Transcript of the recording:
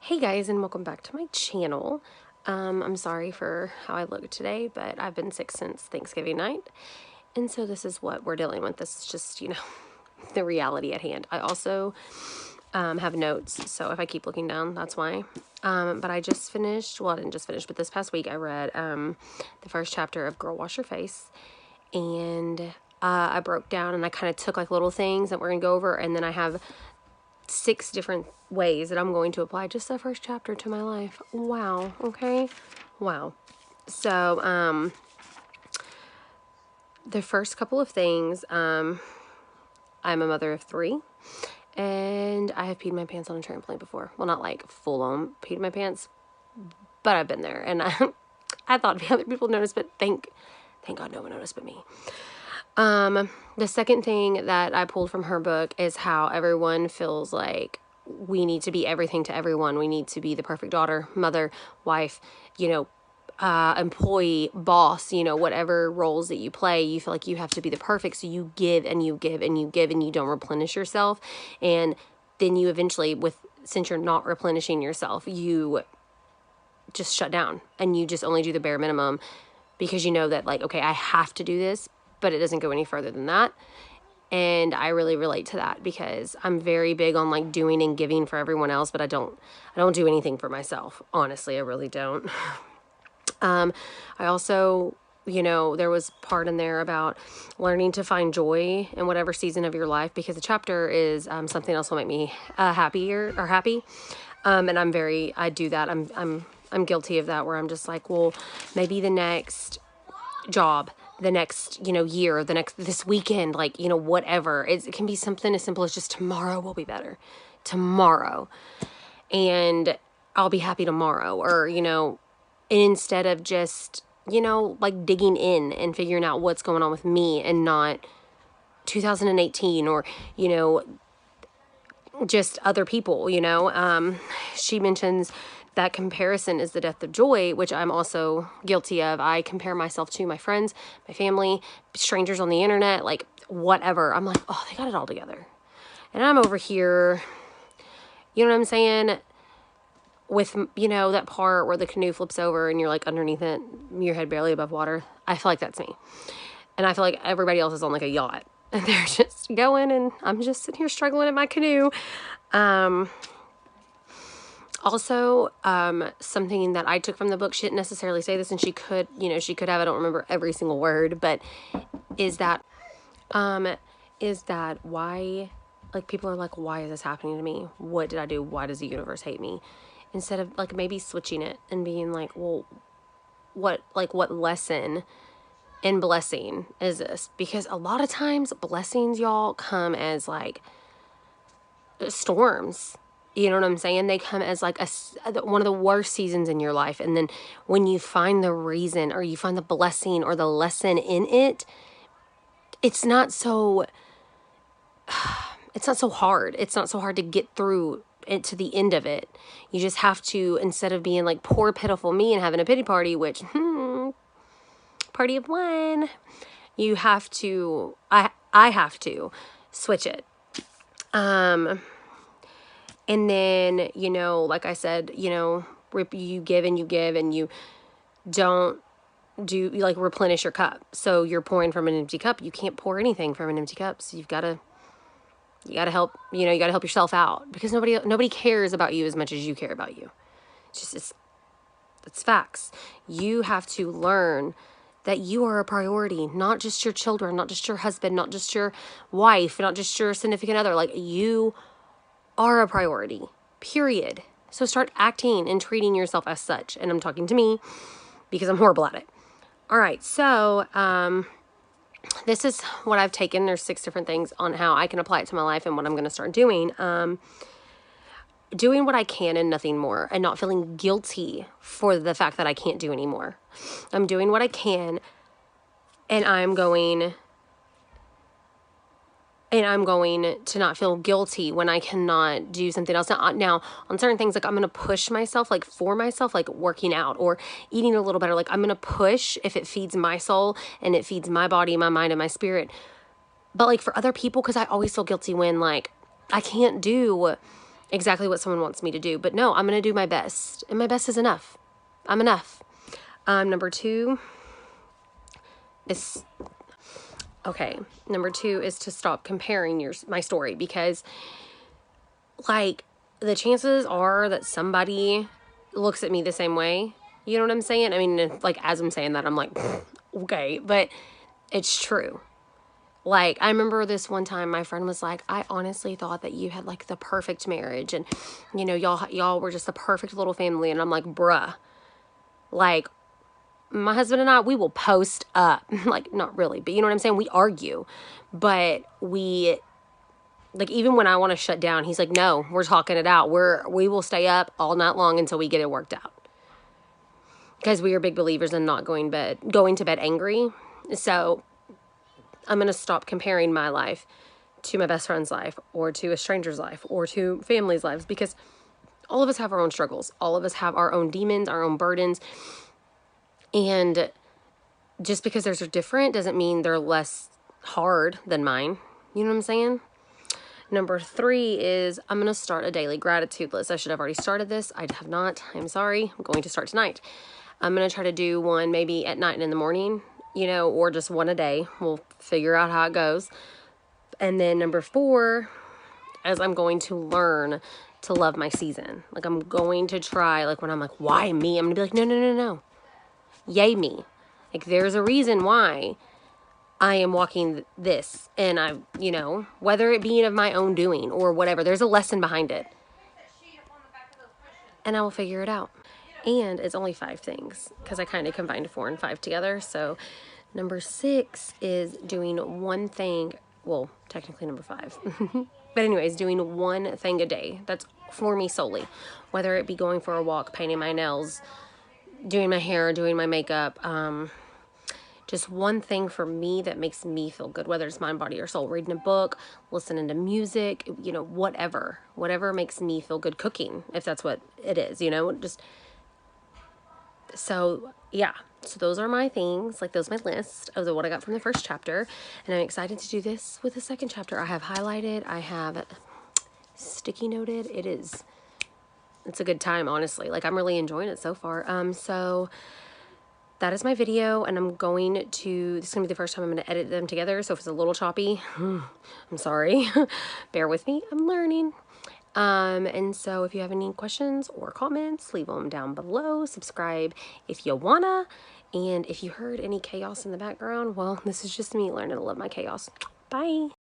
Hey guys, and welcome back to my channel. I'm sorry for how I look today, but I've been sick since Thanksgiving night. And so this is what we're dealing with. This is just, the reality at hand. I also have notes, so if I keep looking down, that's why. But I just finished, well, I didn't just finish, but this past week I read the first chapter of Girl Wash Your Face. And I broke down and I kind of took like little things that we're going to go over, and then I have 6 different ways that I'm going to apply just the first chapter to my life. Wow. Okay. Wow. So, the first couple of things, I'm a mother of 3, and I have peed my pants on a trampoline before. Well, not like full on peed my pants, but I've been there, and I thought the other people noticed, but thank God no one noticed but me. The second thing that I pulled from her book is how everyone feels like we need to be everything to everyone. We need to be the perfect daughter, mother, wife, employee, boss, whatever roles that you play, you feel like you have to be the perfect. So you give and you give and you give and you don't replenish yourself. And then you eventually, since you're not replenishing yourself, you just shut down and you just only do the bare minimum because you know that like, okay, I have to do this, but it doesn't go any further than that. And I really relate to that because I'm very big on like doing and giving for everyone else, but I don't do anything for myself. Honestly, I really don't. I also, there was part in there about learning to find joy in whatever season of your life, because the chapter is something else will make me happy. And I do that. I'm guilty of that, where I'm just like, well, maybe the next job, the next, year, this weekend, like, whatever. It can be something as simple as just tomorrow will be better. Tomorrow. And I'll be happy tomorrow. Or, instead of just, like digging in and figuring out what's going on with me and not 2018 or, just other people, she mentions that comparison is the death of joy, which I'm also guilty of. I compare myself to my friends, my family, strangers on the internet, like whatever. I'm like, oh, they got it all together. And I'm over here, you know what I'm saying? With, that part where the canoe flips over and you're like underneath it, your head barely above water. I feel like that's me. And I feel like everybody else is on like a yacht and they're just going and I'm just sitting here struggling in my canoe. Also, something that I took from the book, she didn't necessarily say this, and she could have, I don't remember every single word, but is that why, like, people are like, why is this happening to me? What did I do? Why does the universe hate me? Instead of like maybe switching it and being like, well, what lesson and blessing is this? Because a lot of times blessings, y'all, come as like storms. You know what I'm saying? They come as like one of the worst seasons in your life. And then when you find the reason or you find the blessing or the lesson in it, it's not so hard. It's not so hard to get through it to the end of it. You just have to, instead of being like poor pitiful me and having a pity party, which party of one, you have to, I have to switch it. And then, like I said, you give and you don't replenish your cup. So you're pouring from an empty cup. You can't pour anything from an empty cup. So you gotta help, you gotta help yourself out, because nobody cares about you as much as you care about you. It's facts. You have to learn that you are a priority, not just your children, not just your husband, not just your wife, not just your significant other. Like, you are a priority, period. So start acting and treating yourself as such. And I'm talking to me because I'm horrible at it. All right. So, this is what I've taken. There's 6 different things on how I can apply it to my life and what I'm going to start doing. Doing what I can and nothing more, and not feeling guilty for the fact that I can't do anymore. I'm doing what I can, and I'm going to not feel guilty when I cannot do something else. Now, on certain things, like I'm going to push myself, like for myself, like working out or eating a little better. Like I'm going to push if it feeds my soul and it feeds my body, my mind, and my spirit. But like for other people, because I always feel guilty when like I can't do exactly what someone wants me to do. But no, I'm going to do my best. And my best is enough. I'm enough. Number two is to stop comparing my story, because like the chances are that somebody looks at me the same way. You know what I'm saying? I mean, like, as I'm saying that, I'm like, okay, but it's true. Like, I remember this one time my friend was like, I honestly thought that you had like the perfect marriage, and you know, y'all were just the perfect little family. And I'm like, bruh, like, my husband and I, we will post up. Like, not really, but you know what I'm saying? We argue, but like, even when I want to shut down, he's like, no, we're talking it out. We will stay up all night long until we get it worked out. Because we are big believers in not going to bed angry. So I'm going to stop comparing my life to my best friend's life, or to a stranger's life, or to family's lives, because all of us have our own struggles. All of us have our own demons, our own burdens. And just because theirs are different doesn't mean they're less hard than mine. You know what I'm saying? Number 3 is I'm going to start a daily gratitude list. I should have already started this. I have not. I'm sorry. I'm going to start tonight. I'm going to try to do one maybe at night and in the morning, you know, or just one a day. We'll figure out how it goes. And then number 4 is I'm going to learn to love my season. Like, I'm going to try, like, when I'm like, why me? I'm going to be like, no, no, no, no. Yay me. Like, there's a reason why I am walking this, and I, you know, whether it be of my own doing or whatever, there's a lesson behind it. And I will figure it out. And it's only 5 things, because I kind of combined 4 and 5 together. So number 6 is doing one thing. Well, technically number 5. But anyways, doing one thing a day. That's for me solely. Whether it be going for a walk, painting my nails, doing my hair, doing my makeup, just one thing for me that makes me feel good, whether it's mind, body, or soul. Reading a book, listening to music, you know, whatever makes me feel good. Cooking, if that's what it is, you know, just, so yeah. So those are my things, like, those are my list of what I got from the first chapter. And I'm excited to do this with the second chapter. I have highlighted, I have sticky noted. It's a good time, honestly. Like, I'm really enjoying it so far. So that is my video, and this is going to be the first time I'm going to edit them together, so if it's a little choppy, I'm sorry. Bear with me. I'm learning. And so if you have any questions or comments, leave them down below. Subscribe if you wanna. And if you heard any chaos in the background, well, this is just me learning to love my chaos. Bye.